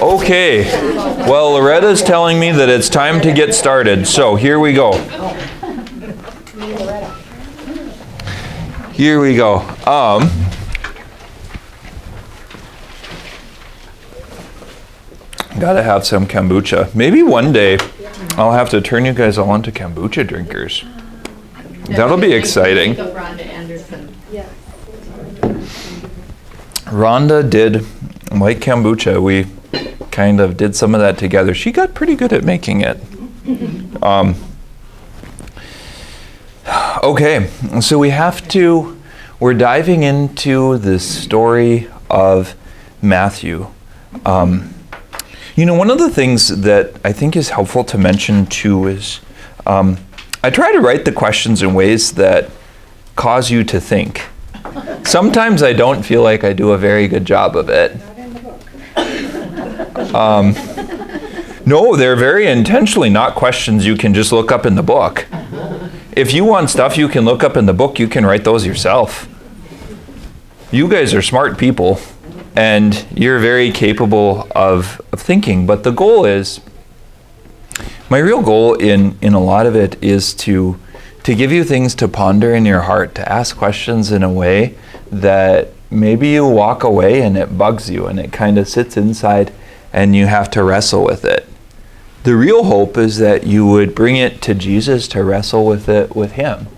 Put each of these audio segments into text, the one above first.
Okay, well, Loretta's telling me that it's time to get started, so here we go. Here we go. Gotta have some kombucha. Maybe one day I'll have to turn you guys all into kombucha drinkers. That'll be exciting. Rhonda did like kombucha. We kind of did some of that together. She got pretty good at making it. Okay, so we're diving into the story of Matthew. One of the things that I think is helpful to mention too is I try to write the questions in ways that cause you to think. Sometimes I don't feel like I do a very good job of it. No, they're very intentionally not questions you can just look up in the book. If you want stuff you can look up in the book, you can write those yourself. You guys are smart people, and you're very capable of thinking. But the goal is, my real goal in a lot of it is to give you things to ponder in your heart, to ask questions in a way that maybe you walk away and it bugs you and it kind of sits inside and you have to wrestle with it. The real hope is that you would bring it to Jesus to wrestle with it with him.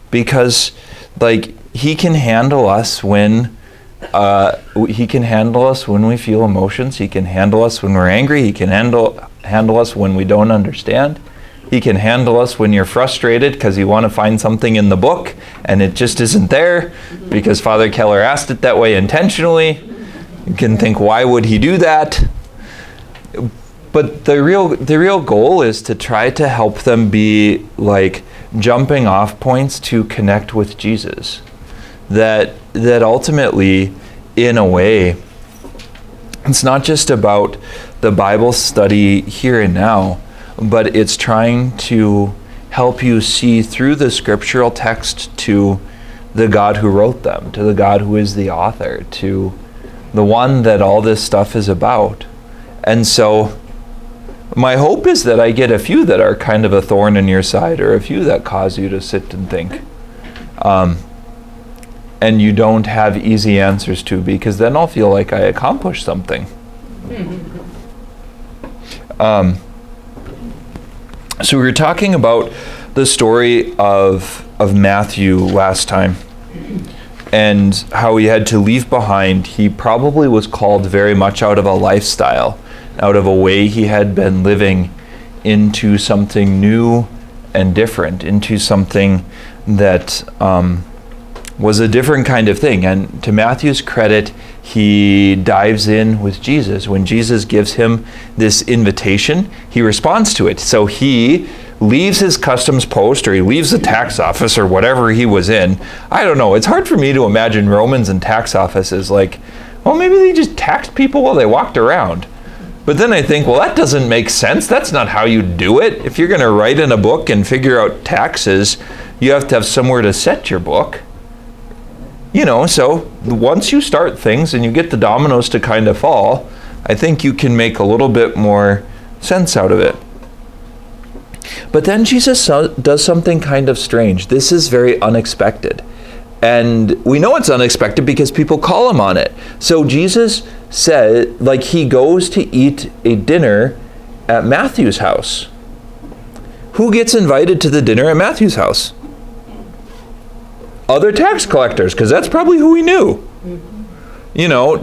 Because he can handle us when we feel emotions. He can handle us when we're angry. He can handle us when we don't understand. He can handle us when you're frustrated because you want to find something in the book and it just isn't there because Father Keller asked it that way intentionally. You can think, why would he do that? But the real goal is to try to help them be like jumping off points to connect with Jesus. That ultimately, in a way, it's not just about the Bible study here and now, but it's trying to help you see through the scriptural text to the God who wrote them, to the God who is the author, to the one that all this stuff is about. And so my hope is that I get a few that are kind of a thorn in your side, or a few that cause you to sit and think. And you don't have easy answers to, because then I'll feel like I accomplished something. So we were talking about the story of Matthew last time, and how he had to leave behind. He probably was called very much out of a lifestyle, out of a way he had been living, into something new and different, into something that was a different kind of thing. And to Matthew's credit, he dives in with Jesus. When Jesus gives him this invitation, he responds to it. So he leaves his customs post, or he leaves the tax office, or whatever he was in. I don't know. It's hard for me to imagine Romans and tax offices like, well, maybe they just taxed people while they walked around. But then I think, well, that doesn't make sense. That's not how you do it. If you're going to write in a book and figure out taxes, you have to have somewhere to set your book. So once you start things and you get the dominoes to kind of fall, I think you can make a little bit more sense out of it. But then Jesus does something kind of strange. This is very unexpected. And we know it's unexpected because people call him on it. So Jesus said, he goes to eat a dinner at Matthew's house. Who gets invited to the dinner at Matthew's house? Other tax collectors, because that's probably who he knew.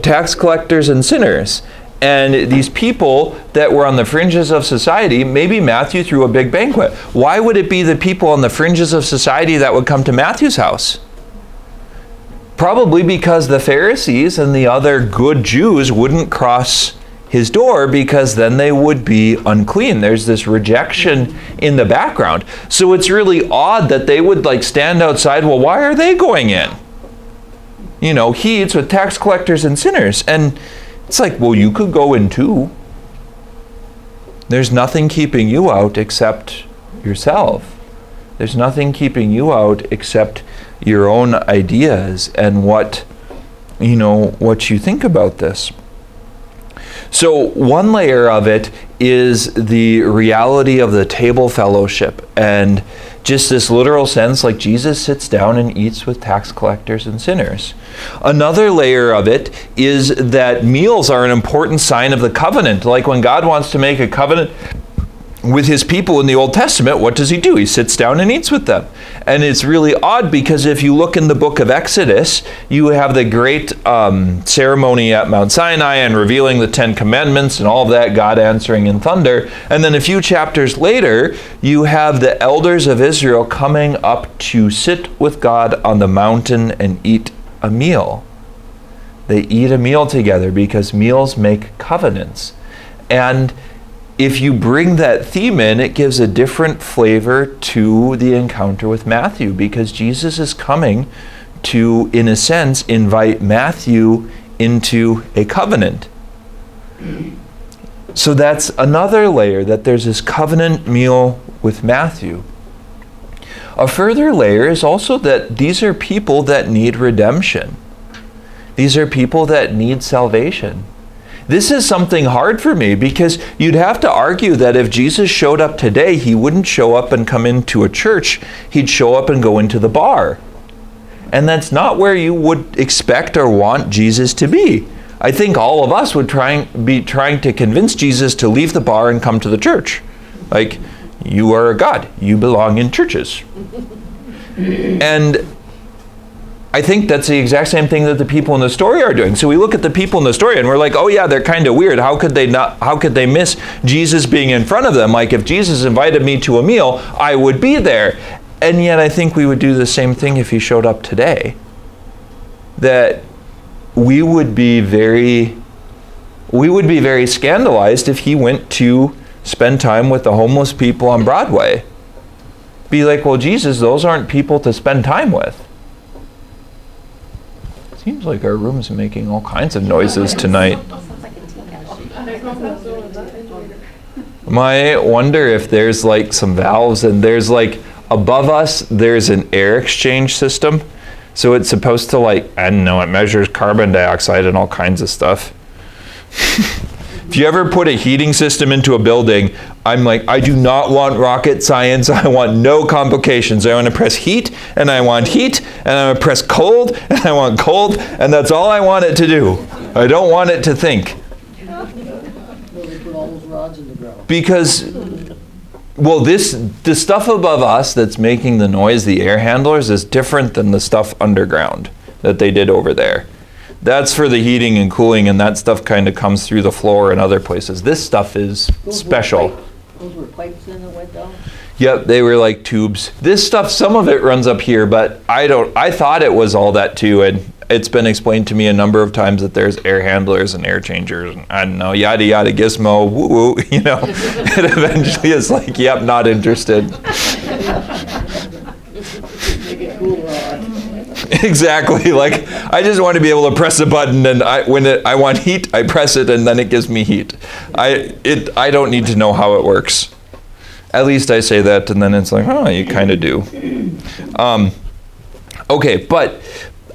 Tax collectors and sinners. And these people that were on the fringes of society, maybe Matthew threw a big banquet. Why would it be the people on the fringes of society that would come to Matthew's house? Probably because the Pharisees and the other good Jews wouldn't cross his door, because then they would be unclean. There's this rejection in the background. So it's really odd that they would stand outside. Well, why are they going in? He eats with tax collectors and sinners. And it's well, you could go in too. There's nothing keeping you out except yourself. There's nothing keeping you out except your own ideas and what what you think about this. So one layer of it is the reality of the table fellowship, and just this literal sense, like Jesus sits down and eats with tax collectors and sinners. Another layer of it is that meals are an important sign of the covenant. Like when God wants to make a covenant with his people in the Old Testament, what does he do? He sits down and eats with them. And it's really odd because if you look in the book of Exodus, you have the great ceremony at Mount Sinai and revealing the Ten Commandments and all of that, God answering in thunder. And then a few chapters later, you have the elders of Israel coming up to sit with God on the mountain and eat a meal. They eat a meal together because meals make covenants. And if you bring that theme in, it gives a different flavor to the encounter with Matthew, because Jesus is coming to, in a sense, invite Matthew into a covenant. So that's another layer, that there's this covenant meal with Matthew. A further layer is also that these are people that need redemption. These are people that need salvation. This is something hard for me, because you'd have to argue that if Jesus showed up today, he wouldn't show up and come into a church. He'd show up and go into the bar. And that's not where you would expect or want Jesus to be. I think all of us would be trying to convince Jesus to leave the bar and come to the church. Like, you are a God. You belong in churches. And I think that's the exact same thing that the people in the story are doing. So we look at the people in the story and we're like, oh yeah, they're kind of weird. How could they miss Jesus being in front of them? Like, if Jesus invited me to a meal, I would be there. And yet I think we would do the same thing if he showed up today. That we would be very scandalized if he went to spend time with the homeless people on Broadway. Be like, well, Jesus, those aren't people to spend time with. Seems like our room's making all kinds of noises tonight. I wonder if there's like some valves, and there's like above us, there's an air exchange system. So it's supposed to, like, I don't know, it measures carbon dioxide and all kinds of stuff. If you ever put a heating system into a building, I'm like, I do not want rocket science. I want no complications. I want to press heat, and I want heat, and I want to press cold, and I want cold, and that's all I want it to do. I don't want it to think. Because, well, the stuff above us that's making the noise, the air handlers, is different than the stuff underground that they did over there. That's for the heating and cooling, and that stuff kind of comes through the floor and other places. This stuff is special. Those were pipes in that went down? Yep, they were like tubes. This stuff, some of it runs up here, but I thought it was all that too, and it's been explained to me a number of times that there's air handlers and air changers, and I don't know, yada yada gizmo, woo woo, you know. It eventually is like, yep, not interested. Make it cool rod. Exactly. Like, I just want to be able to press a button, and when I want heat, I press it, and then it gives me heat. I don't need to know how it works. At least I say that, and then it's like, oh, you kind of do. Okay, but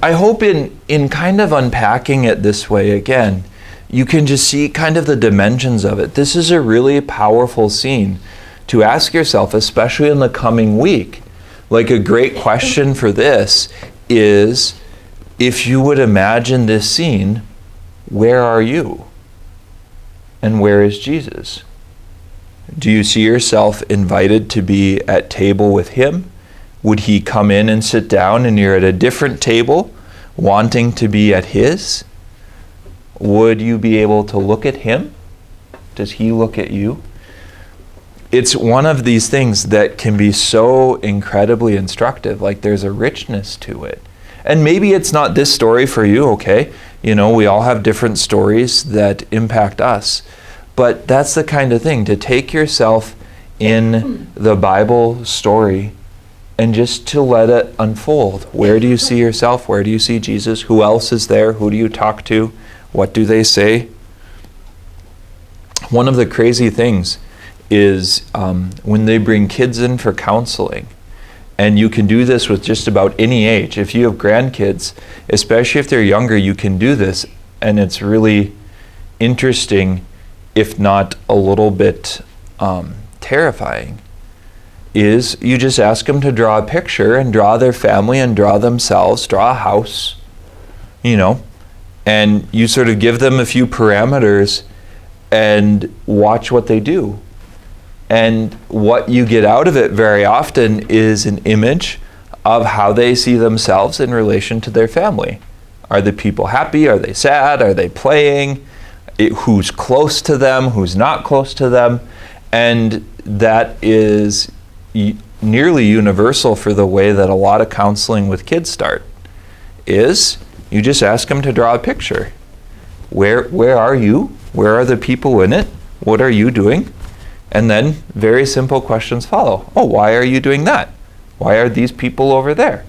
I hope in kind of unpacking it this way again, you can just see kind of the dimensions of it. This is a really powerful scene to ask yourself, especially in the coming week. Like, a great question for this is, if you would imagine this scene, where are you? And where is Jesus? Do you see yourself invited to be at table with him? Would he come in and sit down and you're at a different table, wanting to be at his? Would you be able to look at him? Does he look at you? It's one of these things that can be so incredibly instructive. Like, there's a richness to it. And maybe it's not this story for you, okay? You know, we all have different stories that impact us. But that's the kind of thing, to take yourself in the Bible story and just to let it unfold. Where do you see yourself? Where do you see Jesus? Who else is there? Who do you talk to? What do they say? One of the crazy things is when they bring kids in for counseling, And you can do this with just about any age. If you have grandkids, especially if they're younger, you can do this. And it's really interesting, if not a little bit terrifying, is you just ask them to draw a picture and draw their family and draw themselves, draw a house, and you sort of give them a few parameters and watch what they do. And what you get out of it very often is an image of how they see themselves in relation to their family. Are the people happy? Are they sad? Are they playing? Who's close to them? Who's not close to them? And that is nearly universal for the way that a lot of counseling with kids start. Is you just ask them to draw a picture. Where are you? Where are the people in it? What are you doing? And then very simple questions follow. Oh, why are you doing that? Why are these people over there?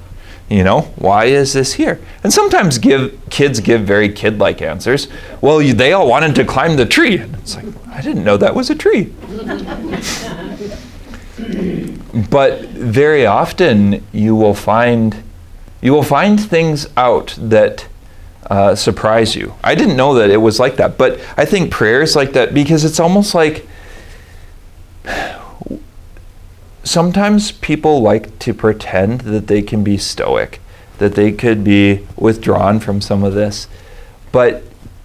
Why is this here? And sometimes kids give very kid-like answers. Well, they all wanted to climb the tree. And it's like, I didn't know that was a tree. But very often you will find things out that surprise you. I didn't know that it was like that, but I think prayer is like that because it's almost like sometimes people like to pretend that they can be stoic, that they could be withdrawn from some of this. But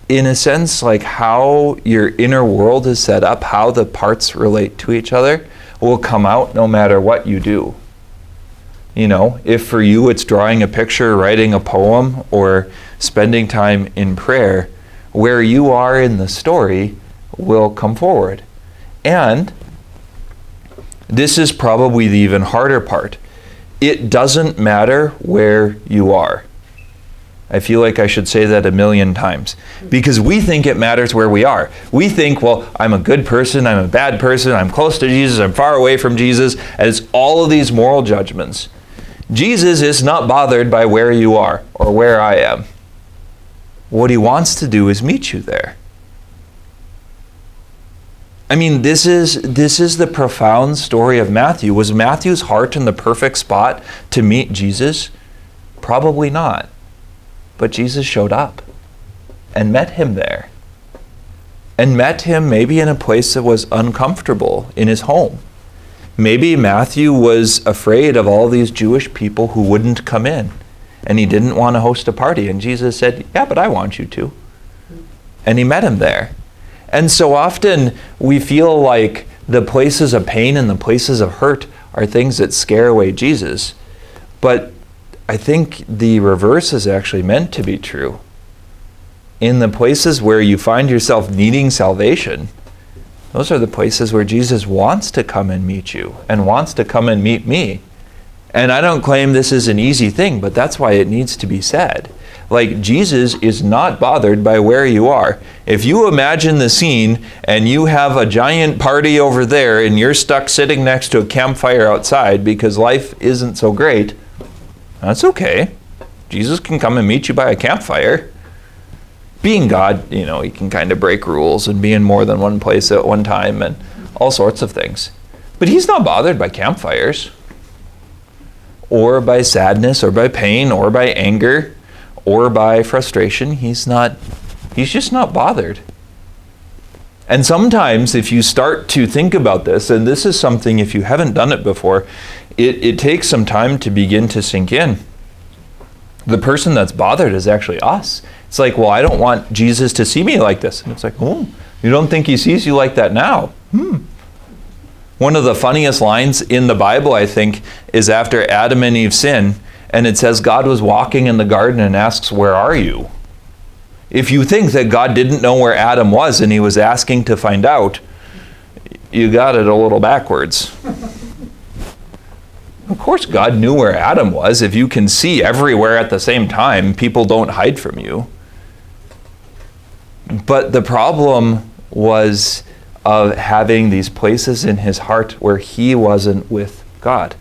in a sense, like how your inner world is set up, how the parts relate to each other, will come out no matter what you do. If for you it's drawing a picture, writing a poem, or spending time in prayer, where you are in the story will come forward. And this is probably the even harder part. It doesn't matter where you are. I feel like I should say that a million times. Because we think it matters where we are. We think, well, I'm a good person, I'm a bad person, I'm close to Jesus, I'm far away from Jesus, and it's all of these moral judgments. Jesus is not bothered by where you are or where I am. What he wants to do is meet you there. I mean, this is the profound story of Matthew. Was Matthew's heart in the perfect spot to meet Jesus? Probably not. But Jesus showed up and met him there. And met him maybe in a place that was uncomfortable, in his home. Maybe Matthew was afraid of all these Jewish people who wouldn't come in. And he didn't want to host a party. And Jesus said, yeah, but I want you to. And he met him there. And so often we feel like the places of pain and the places of hurt are things that scare away Jesus. But I think the reverse is actually meant to be true. In the places where you find yourself needing salvation, those are the places where Jesus wants to come and meet you and wants to come and meet me. And I don't claim this is an easy thing, but that's why it needs to be said. Like, Jesus is not bothered by where you are. If you imagine the scene and you have a giant party over there and you're stuck sitting next to a campfire outside because life isn't so great, that's okay. Jesus can come and meet you by a campfire. Being God, he can kind of break rules and be in more than one place at one time and all sorts of things. But he's not bothered by campfires or by sadness or by pain or by anger or by frustration. He's just not bothered. And sometimes if you start to think about this, and this is something, if you haven't done it before, it takes some time to begin to sink in. The person that's bothered is actually us. It's like, well, I don't want Jesus to see me like this. And it's like, oh, you don't think he sees you like that now? One of the funniest lines in the Bible, I think, is after Adam and Eve sin, and it says God was walking in the garden and asks, where are you? If you think that God didn't know where Adam was and he was asking to find out, you got it a little backwards. Of course God knew where Adam was. If you can see everywhere at the same time, people don't hide from you. But the problem was of having these places in his heart where he wasn't with God.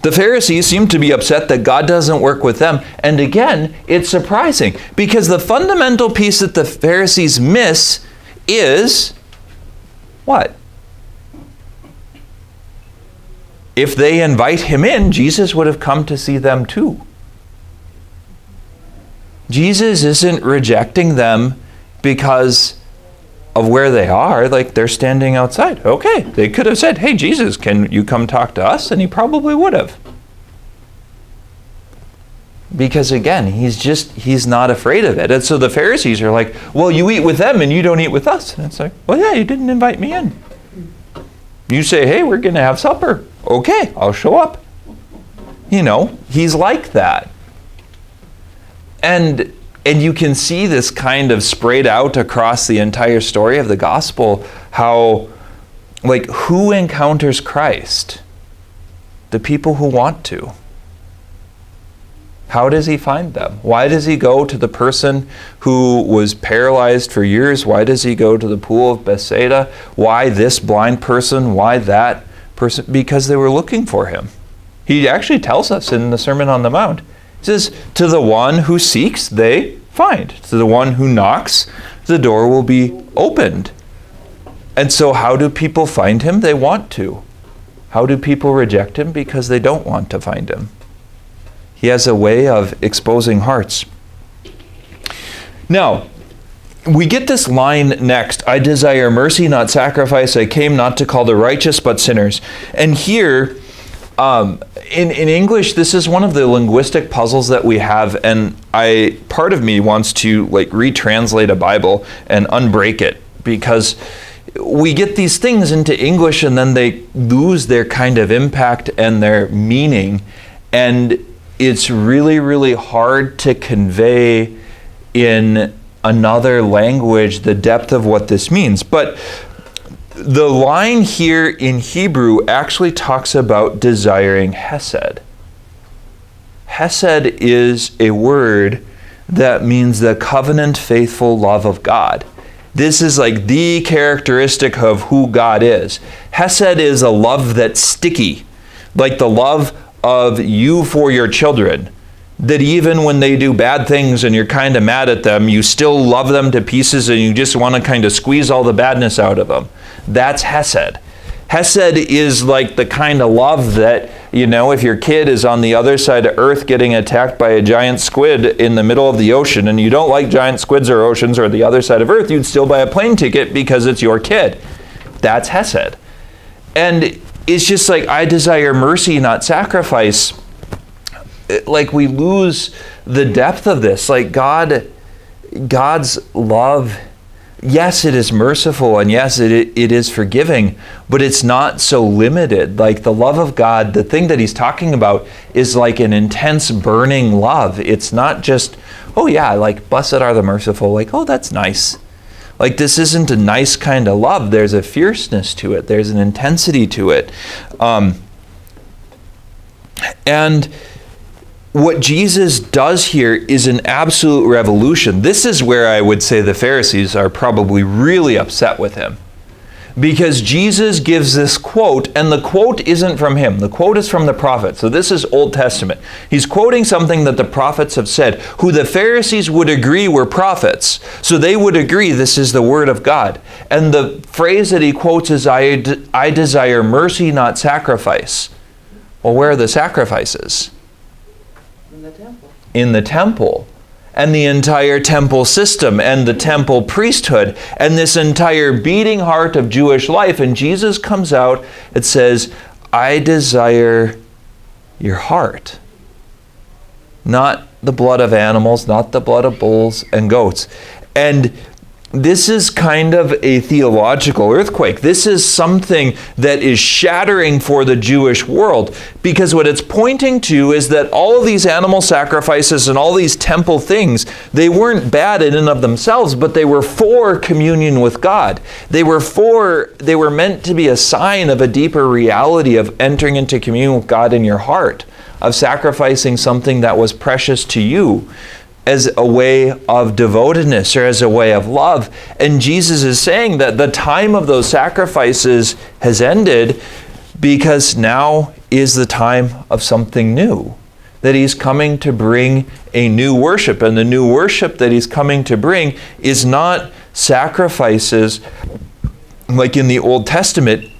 The Pharisees seem to be upset that God doesn't work with them. And again, it's surprising because the fundamental piece that the Pharisees miss is what? if they invite him in, Jesus would have come to see them too. Jesus isn't rejecting them because of where they are, like they're standing outside. Okay, they could have said, hey, Jesus, can you come talk to us? And he probably would have. Because again, he's not afraid of it. And so the Pharisees are like, well, you eat with them and you don't eat with us. And it's like, well, yeah, you didn't invite me in. You say, hey, we're going to have supper. Okay, I'll show up. You know, he's like that. And you can see this kind of sprayed out across the entire story of the gospel, how, like, who encounters Christ? The people who want to. How does he find them? Why does he go to the person who was paralyzed for years? Why does he go to the pool of Bethsaida? Why this blind person? Why that person? Because they were looking for him. He actually tells us in the Sermon on the Mount. He says, to the one who seeks, they find. To the one who knocks, the door will be opened. And so how do people find him? They want to. How do people reject him? Because they don't want to find him. He has a way of exposing hearts. Now, we get this line next. I desire mercy, not sacrifice. I came not to call the righteous, but sinners. And here, in English, this is one of the linguistic puzzles that we have. And part of me wants to retranslate a Bible and unbreak it, because we get these things into English and then they lose their kind of impact and their meaning. And it's really, really hard to convey in another language the depth of what this means. But the line here in Hebrew actually talks about desiring hesed. Hesed is a word that means the covenant faithful love of God. This is like the characteristic of who God is. Hesed is a love that's sticky, like the love of you for your children, that even when they do bad things and you're kind of mad at them, you still love them to pieces and you just want to kind of squeeze all the badness out of them. That's Hesed. Hesed is like the kind of love that, if your kid is on the other side of Earth getting attacked by a giant squid in the middle of the ocean and you don't like giant squids or oceans or the other side of Earth, you'd still buy a plane ticket because it's your kid. That's Hesed. And it's just like, I desire mercy, not sacrifice. Like, we lose the depth of this. Like, God's love, yes, it is merciful, and yes, it is forgiving, but it's not so limited. Like, the love of God, the thing that he's talking about is like an intense, burning love. It's not just, oh yeah, like, blessed are the merciful. Like, oh, that's nice. Like, this isn't a nice kind of love. There's a fierceness to it. There's an intensity to it. And what Jesus does here is an absolute revolution. This is where I would say the Pharisees are probably really upset with him. Because Jesus gives this quote, and the quote isn't from him. The quote is from the prophet. So this is Old Testament. He's quoting something that the prophets have said, who the Pharisees would agree were prophets. So they would agree this is the word of God. And the phrase that he quotes is, I desire mercy, not sacrifice. Well, where are the sacrifices? In the temple. In the temple. And the entire temple system and the temple priesthood and this entire beating heart of Jewish life. And Jesus comes out, it says, I desire your heart. Not the blood of animals, not the blood of bulls and goats. And this is kind of a theological earthquake. This is something that is shattering for the Jewish world, because what it's pointing to is that all of these animal sacrifices and all these temple things, they weren't bad in and of themselves, but they were for communion with God. They were meant to be a sign of a deeper reality of entering into communion with God in your heart, of sacrificing something that was precious to you, as a way of devotedness or as a way of love. And Jesus is saying that the time of those sacrifices has ended, because now is the time of something new. That he's coming to bring a new worship. And the new worship that he's coming to bring is not sacrifices like in the Old Testament.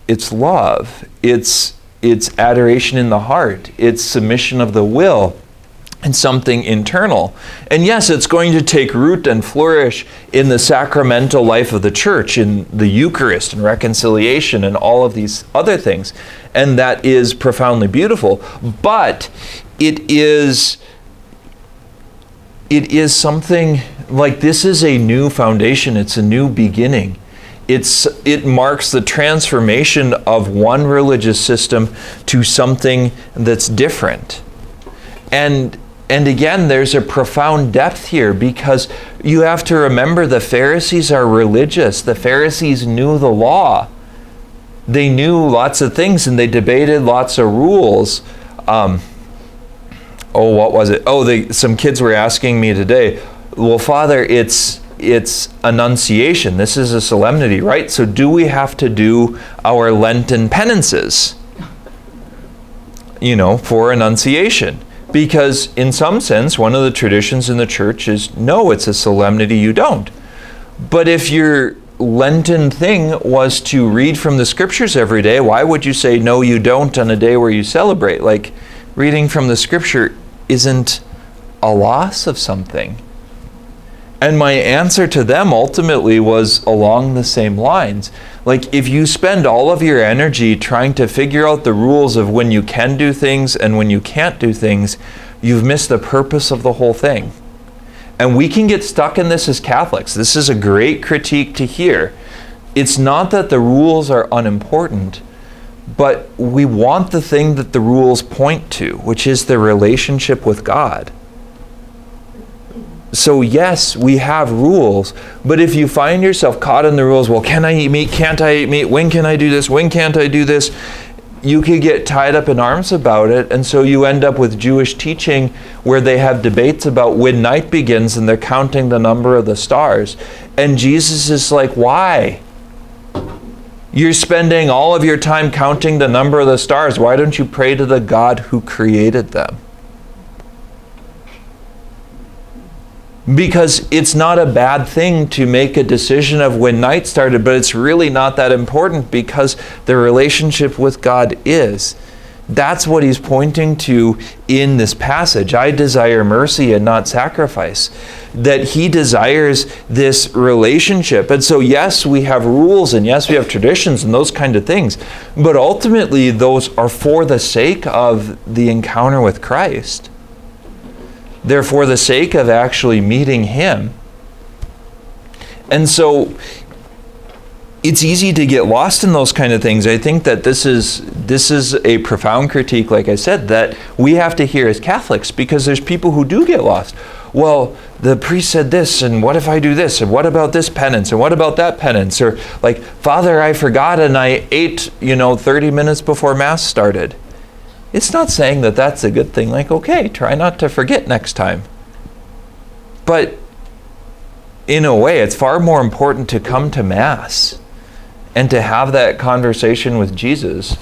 It's love. It's it's adoration in the heart. It's submission of the will. And something internal. And yes, it's going to take root and flourish in the sacramental life of the church, in the Eucharist and reconciliation and all of these other things. And that is profoundly beautiful. But it is something like, this is a new foundation. It's a new beginning. It marks the transformation of one religious system to something that's different. And again, there's a profound depth here, because you have to remember the Pharisees are religious. The Pharisees knew the law. They knew lots of things, and they debated lots of rules. What was it? Some kids were asking me today, well, Father, it's Annunciation. This is a solemnity, right? So do we have to do our Lenten penances, for Annunciation? Because in some sense, one of the traditions in the church is, no, it's a solemnity, you don't. But if your Lenten thing was to read from the scriptures every day, why would you say, no, you don't on a day where you celebrate? Like, reading from the scripture isn't a loss of something. And my answer to them ultimately was along the same lines. Like, if you spend all of your energy trying to figure out the rules of when you can do things and when you can't do things, you've missed the purpose of the whole thing. And we can get stuck in this as Catholics. This is a great critique to hear. It's not that the rules are unimportant, but we want the thing that the rules point to, which is the relationship with God. So yes, we have rules, but if you find yourself caught in the rules, well, can I eat meat? Can't I eat meat? When can I do this? When can't I do this? You could get tied up in arms about it, and so you end up with Jewish teaching where they have debates about when night begins and they're counting the number of the stars. And Jesus is like, why? You're spending all of your time counting the number of the stars. Why don't you pray to the God who created them? Because it's not a bad thing to make a decision of when night started, but it's really not that important, because the relationship with God is. That's what he's pointing to in this passage. I desire mercy and not sacrifice. That he desires this relationship. And so yes, we have rules, and yes, we have traditions and those kind of things. But ultimately, those are for the sake of the encounter with Christ. They're for the sake of actually meeting him. And so it's easy to get lost in those kind of things. I think that this is a profound critique, like I said, that we have to hear as Catholics, because there's people who do get lost. Well, the priest said this, and what if I do this? And what about this penance? And what about that penance? Or like, Father, I forgot and I ate, 30 minutes before Mass started. It's not saying that that's a good thing. Like, okay, try not to forget next time. But in a way, it's far more important to come to Mass and to have that conversation with Jesus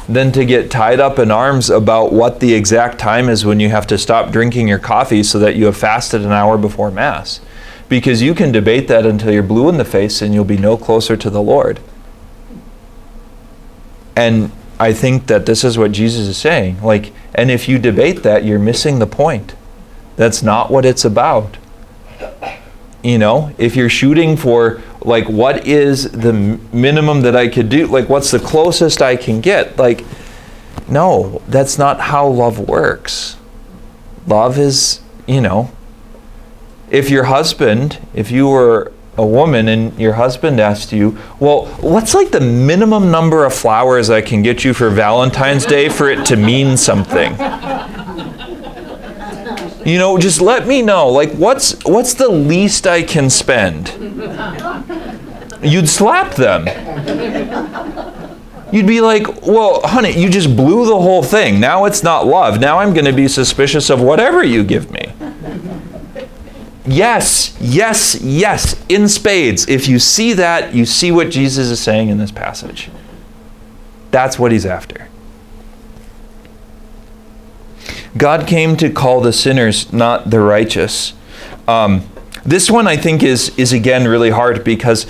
than to get tied up in arms about what the exact time is when you have to stop drinking your coffee so that you have fasted an hour before Mass. Because you can debate that until you're blue in the face and you'll be no closer to the Lord. And I think that this is what Jesus is saying. Like, and if you debate that, you're missing the point. That's not what it's about. If you're shooting for, like, what is the minimum that I could do? Like, what's the closest I can get? Like, no, that's not how love works. Love is, if you were a woman and your husband asked you, well, what's like the minimum number of flowers I can get you for Valentine's Day for it to mean something? Just let me know. Like, what's the least I can spend? You'd slap them. You'd be like, well, honey, you just blew the whole thing. Now it's not love. Now I'm going to be suspicious of whatever you give me. Yes, yes, yes, in spades. If you see that, you see what Jesus is saying in this passage. That's what he's after. God came to call the sinners, not the righteous. This one I think is again really hard, because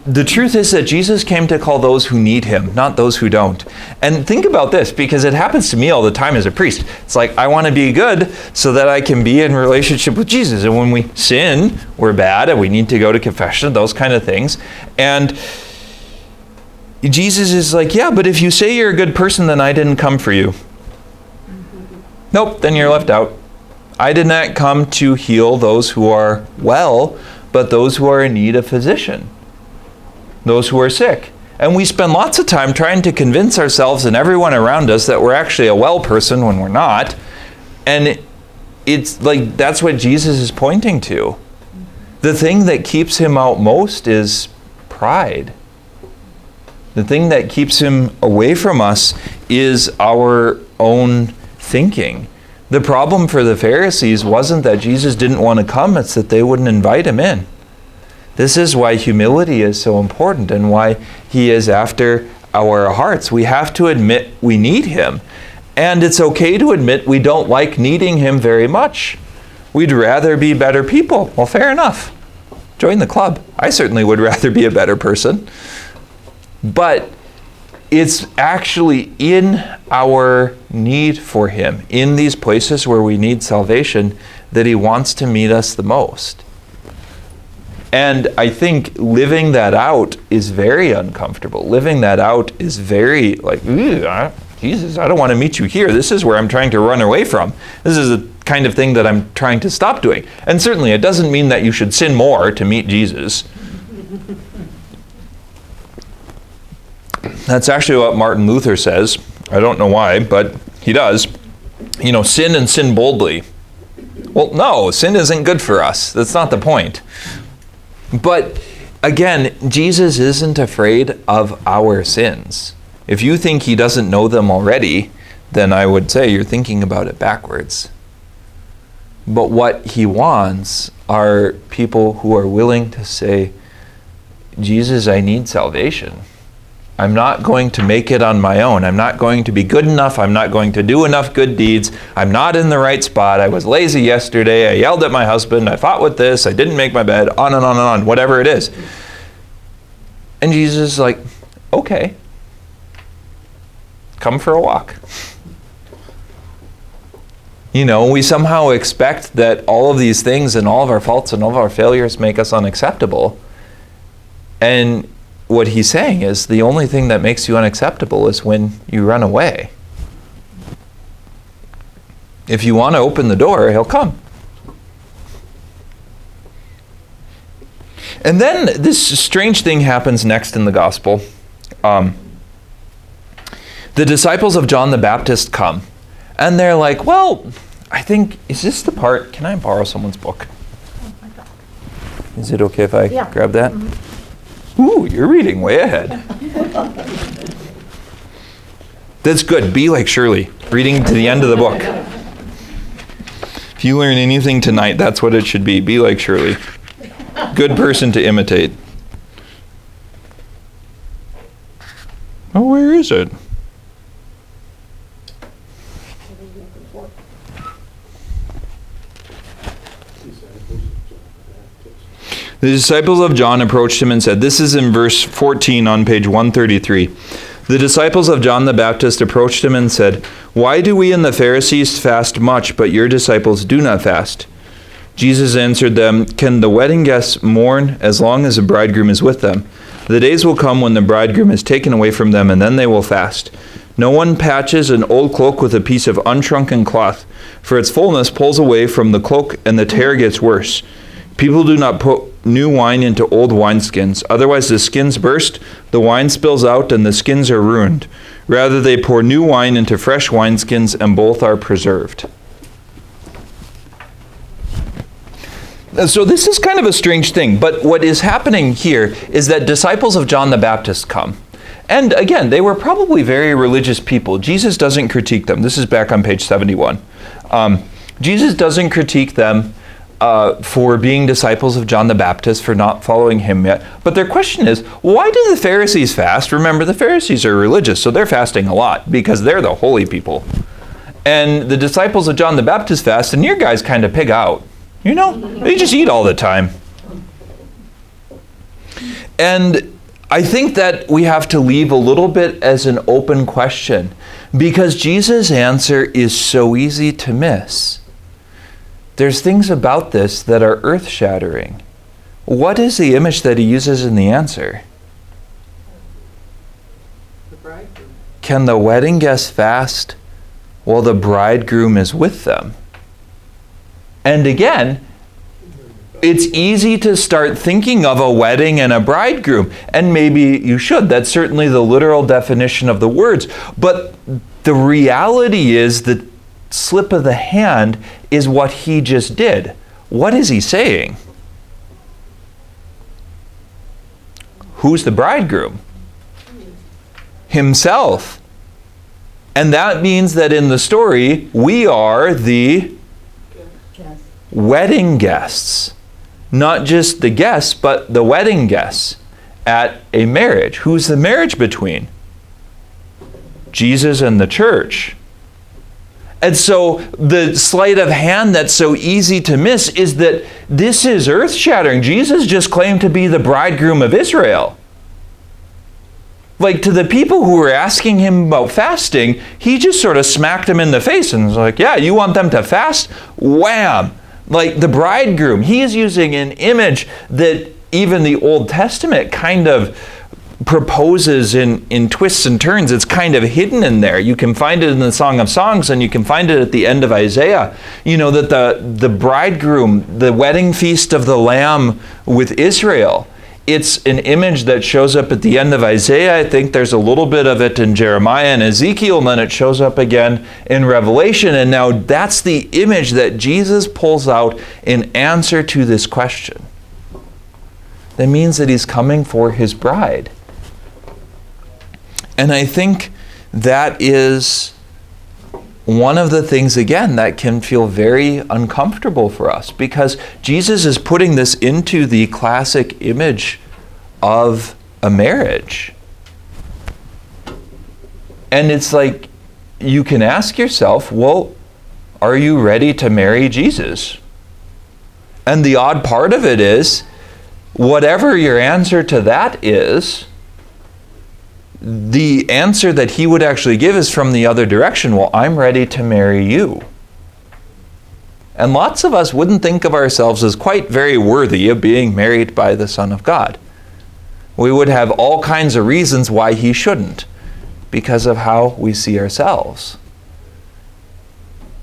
the truth is that Jesus came to call those who need him, not those who don't. And think about this, because it happens to me all the time as a priest. It's like, I want to be good so that I can be in relationship with Jesus. And when we sin, we're bad, and we need to go to confession, those kind of things. And Jesus is like, yeah, but if you say you're a good person, then I didn't come for you. Nope, then you're left out. I did not come to heal those who are well, but those who are in need of physician. Those who are sick. And we spend lots of time trying to convince ourselves and everyone around us that we're actually a well person when we're not. And it's like, that's what Jesus is pointing to. The thing that keeps him out most is pride. The thing that keeps him away from us is our own thinking. The problem for the Pharisees wasn't that Jesus didn't want to come, it's that they wouldn't invite him in. This is why humility is so important and why he is after our hearts. We have to admit we need him. And it's okay to admit we don't like needing him very much. We'd rather be better people. Well, fair enough. Join the club. I certainly would rather be a better person. But it's actually in our need for him, in these places where we need salvation, that he wants to meet us the most. And I think living that out is very uncomfortable. Living that out is very like, Jesus, I don't want to meet you here. This is where I'm trying to run away from. This is the kind of thing that I'm trying to stop doing. And certainly it doesn't mean that you should sin more to meet Jesus. That's actually what Martin Luther says. I don't know why, but he does. You know, sin and sin boldly. Well, no, sin isn't good for us. That's not the point. But again, Jesus isn't afraid of our sins. If you think he doesn't know them already, then I would say you're thinking about it backwards. But what he wants are people who are willing to say, Jesus, I need salvation. I'm not going to make it on my own. I'm not going to be good enough. I'm not going to do enough good deeds. I'm not in the right spot. I was lazy yesterday. I yelled at my husband. I fought with this. I didn't make my bed. On and on and on, whatever it is. And Jesus is like, okay, come for a walk. You know, we somehow expect that all of these things and all of our faults and all of our failures make us unacceptable. And what he's saying is the only thing that makes you unacceptable is when you run away. If you want to open the door, he'll come. And then this strange thing happens next in the gospel. The disciples of John the Baptist come. And they're like, well, I think, is this the part? Can I borrow someone's book? Is it okay if I grab that? Mm-hmm. Ooh, you're reading way ahead. That's good. Be like Shirley, reading to the end of the book. If you learn anything tonight, that's what it should be. Be like Shirley. Good person to imitate. Oh, where is it? The disciples of John approached him and said, this is in verse 14 on page 133. The disciples of John the Baptist approached him and said, why do we and the Pharisees fast much, but your disciples do not fast? Jesus answered them, can the wedding guests mourn as long as the bridegroom is with them? The days will come when the bridegroom is taken away from them, and then they will fast. No one patches an old cloak with a piece of unshrunken cloth, for its fullness pulls away from the cloak, and the tear gets worse. People do not put new wine into old wineskins. Otherwise the skins burst, the wine spills out, and the skins are ruined. Rather they pour new wine into fresh wineskins, and both are preserved. So this is kind of a strange thing, but what is happening here is that disciples of John the Baptist come. And again, they were probably very religious people. Jesus doesn't critique them. This is back on page 71. Jesus doesn't critique them for being disciples of John the Baptist, for not following him yet. But their question is, why do the Pharisees fast? Remember, the Pharisees are religious, so they're fasting a lot because they're the holy people. And the disciples of John the Baptist fast, and your guys kind of pig out. You know, they just eat all the time. And I think that we have to leave a little bit as an open question, because Jesus' answer is so easy to miss. There's things about this that are earth-shattering. What is the image that he uses in the answer? The bridegroom. Can the wedding guests fast while the bridegroom is with them? And again, it's easy to start thinking of a wedding and a bridegroom, and maybe you should. That's certainly the literal definition of the words. But the reality is the slip of the hand is what he just did. What is he saying? Who's the bridegroom? Himself. And that means that in the story, we are the wedding guests. Not just the guests, but the wedding guests at a marriage. Who's the marriage between? Jesus and the church. And so the sleight of hand that's so easy to miss is that this is earth-shattering. Jesus just claimed to be the bridegroom of Israel. Like, to the people who were asking him about fasting, he just sort of smacked them in the face and was like, yeah, you want them to fast? Wham! Like the bridegroom. He is using an image that even the Old Testament kind of proposes in twists and turns. It's kind of hidden in there. You can find it in the Song of Songs, and you can find it at the end of Isaiah. You know, that the bridegroom, the wedding feast of the Lamb with Israel, it's an image that shows up at the end of Isaiah. I think there's a little bit of it in Jeremiah and Ezekiel, and then it shows up again in Revelation. And now that's the image that Jesus pulls out in answer to this question. That means that he's coming for his bride. And I think that is one of the things, again, that can feel very uncomfortable for us, because Jesus is putting this into the classic image of a marriage. And it's like, you can ask yourself, well, are you ready to marry Jesus? And the odd part of it is, whatever your answer to that is, the answer that he would actually give is from the other direction. Well, I'm ready to marry you. And lots of us wouldn't think of ourselves as quite very worthy of being married by the Son of God. We would have all kinds of reasons why he shouldn't, because of how we see ourselves.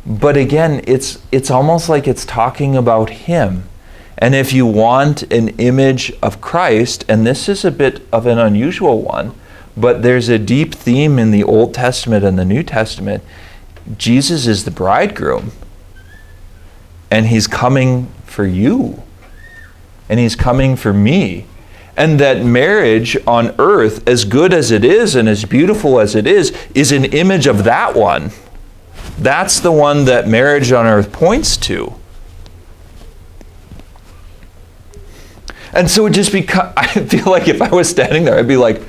But again, it's almost like it's talking about him. And if you want an image of Christ, and this is a bit of an unusual one, but there's a deep theme in the Old Testament and the New Testament. Jesus is the bridegroom. And he's coming for you. And he's coming for me. And that marriage on earth, as good as it is and as beautiful as it is an image of that one. That's the one that marriage on earth points to. And so it just I feel like if I was standing there, I'd be like,